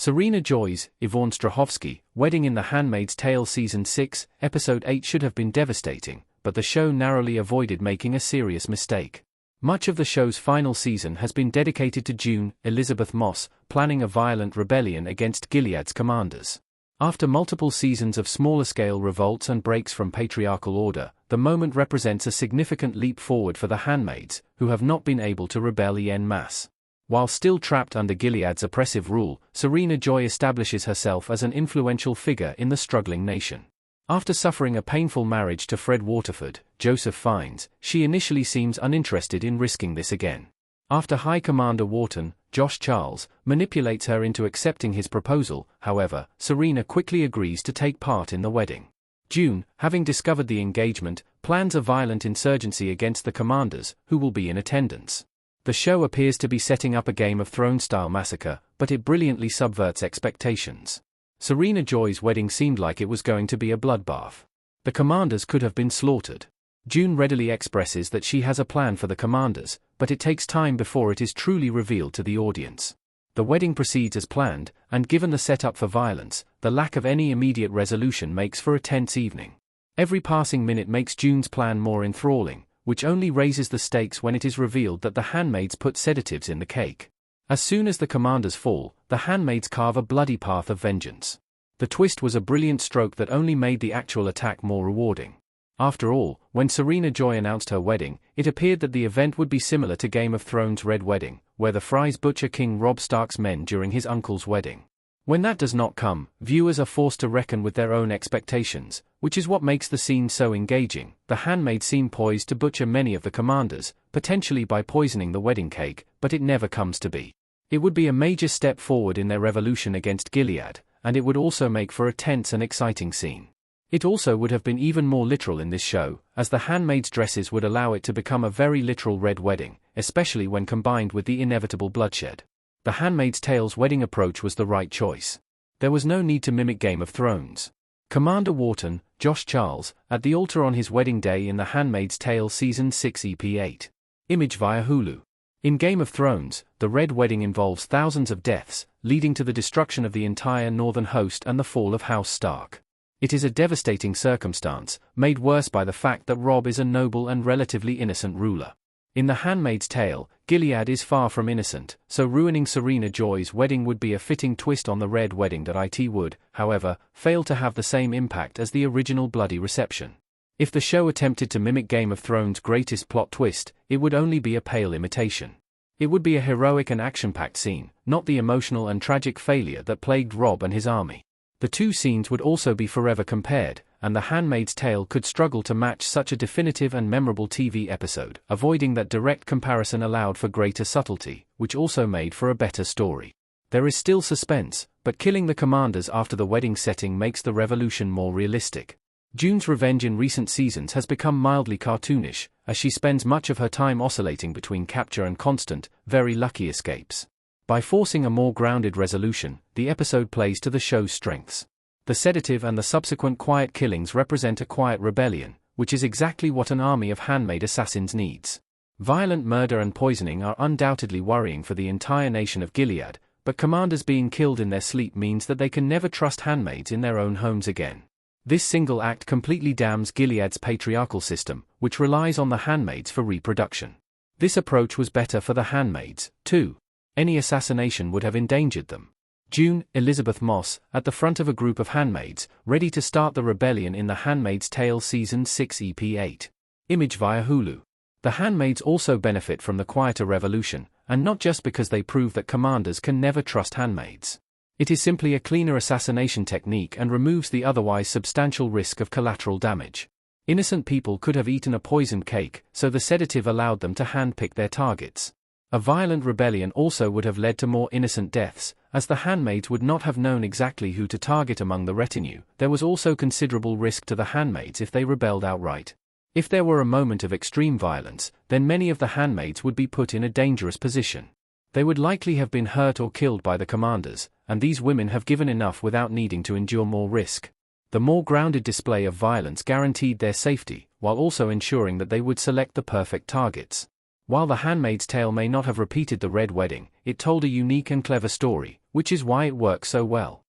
Serena Joy's, Yvonne Strahovski, wedding in The Handmaid's Tale Season 6, Episode 8 should have been devastating, but the show narrowly avoided making a serious mistake. Much of the show's final season has been dedicated to June, Elizabeth Moss, planning a violent rebellion against Gilead's commanders. After multiple seasons of smaller-scale revolts and breaks from patriarchal order, the moment represents a significant leap forward for the handmaids, who have not been able to rebel en masse. While still trapped under Gilead's oppressive rule, Serena Joy establishes herself as an influential figure in the struggling nation. After suffering a painful marriage to Fred Waterford, Joseph finds, she initially seems uninterested in risking this again. After High Commander Wharton, Josh Charles, manipulates her into accepting his proposal, however, Serena quickly agrees to take part in the wedding. June, having discovered the engagement, plans a violent insurgency against the commanders, who will be in attendance. The show appears to be setting up a Game of Thrones-style massacre, but it brilliantly subverts expectations. Serena Joy's wedding seemed like it was going to be a bloodbath. The commanders could have been slaughtered. June readily expresses that she has a plan for the commanders, but it takes time before it is truly revealed to the audience. The wedding proceeds as planned, and given the setup for violence, the lack of any immediate resolution makes for a tense evening. Every passing minute makes June's plan more enthralling, which only raises the stakes when it is revealed that the handmaids put sedatives in the cake. As soon as the commanders fall, the handmaids carve a bloody path of vengeance. The twist was a brilliant stroke that only made the actual attack more rewarding. After all, when Serena Joy announced her wedding, it appeared that the event would be similar to Game of Thrones' Red Wedding, where the Fries butcher King Robb Stark's men during his uncle's wedding. When that does not come, viewers are forced to reckon with their own expectations, which is what makes the scene so engaging. The handmaids seem poised to butcher many of the commanders, potentially by poisoning the wedding cake, but it never comes to be. It would be a major step forward in their revolution against Gilead, and it would also make for a tense and exciting scene. It also would have been even more literal in this show, as the handmaids' dresses would allow it to become a very literal red wedding, especially when combined with the inevitable bloodshed. The Handmaid's Tale's wedding approach was the right choice. There was no need to mimic Game of Thrones. Commander Wharton, Josh Charles, at the altar on his wedding day in The Handmaid's Tale Season 6 EP8. Image via Hulu. In Game of Thrones, the Red Wedding involves thousands of deaths, leading to the destruction of the entire northern host and the fall of House Stark. It is a devastating circumstance, made worse by the fact that Robb is a noble and relatively innocent ruler. In The Handmaid's Tale, Gilead is far from innocent, so ruining Serena Joy's wedding would be a fitting twist on the Red Wedding that it would, however, fail to have the same impact as the original bloody reception. If the show attempted to mimic Game of Thrones' greatest plot twist, it would only be a pale imitation. It would be a heroic and action-packed scene, not the emotional and tragic failure that plagued Robb and his army. The two scenes would also be forever compared, and The Handmaid's Tale could struggle to match such a definitive and memorable TV episode. Avoiding that direct comparison allowed for greater subtlety, which also made for a better story. There is still suspense, but killing the commanders after the wedding setting makes the revolution more realistic. June's revenge in recent seasons has become mildly cartoonish, as she spends much of her time oscillating between capture and constant, very lucky escapes. By forcing a more grounded resolution, the episode plays to the show's strengths. The sedative and the subsequent quiet killings represent a quiet rebellion, which is exactly what an army of handmaid assassins needs. Violent murder and poisoning are undoubtedly worrying for the entire nation of Gilead, but commanders being killed in their sleep means that they can never trust handmaids in their own homes again. This single act completely damns Gilead's patriarchal system, which relies on the handmaids for reproduction. This approach was better for the handmaids, too. Any assassination would have endangered them. June, Elizabeth Moss, at the front of a group of handmaids, ready to start the rebellion in The Handmaid's Tale Season 6 EP8. Image via Hulu. The handmaids also benefit from the quieter revolution, and not just because they prove that commanders can never trust handmaids. It is simply a cleaner assassination technique and removes the otherwise substantial risk of collateral damage. Innocent people could have eaten a poisoned cake, so the sedative allowed them to handpick their targets. A violent rebellion also would have led to more innocent deaths, as the handmaids would not have known exactly who to target among the retinue. There was also considerable risk to the handmaids if they rebelled outright. If there were a moment of extreme violence, then many of the handmaids would be put in a dangerous position. They would likely have been hurt or killed by the commanders, and these women have given enough without needing to endure more risk. The more grounded display of violence guaranteed their safety, while also ensuring that they would select the perfect targets. While The Handmaid's Tale may not have repeated the Red Wedding, it told a unique and clever story, which is why it works so well.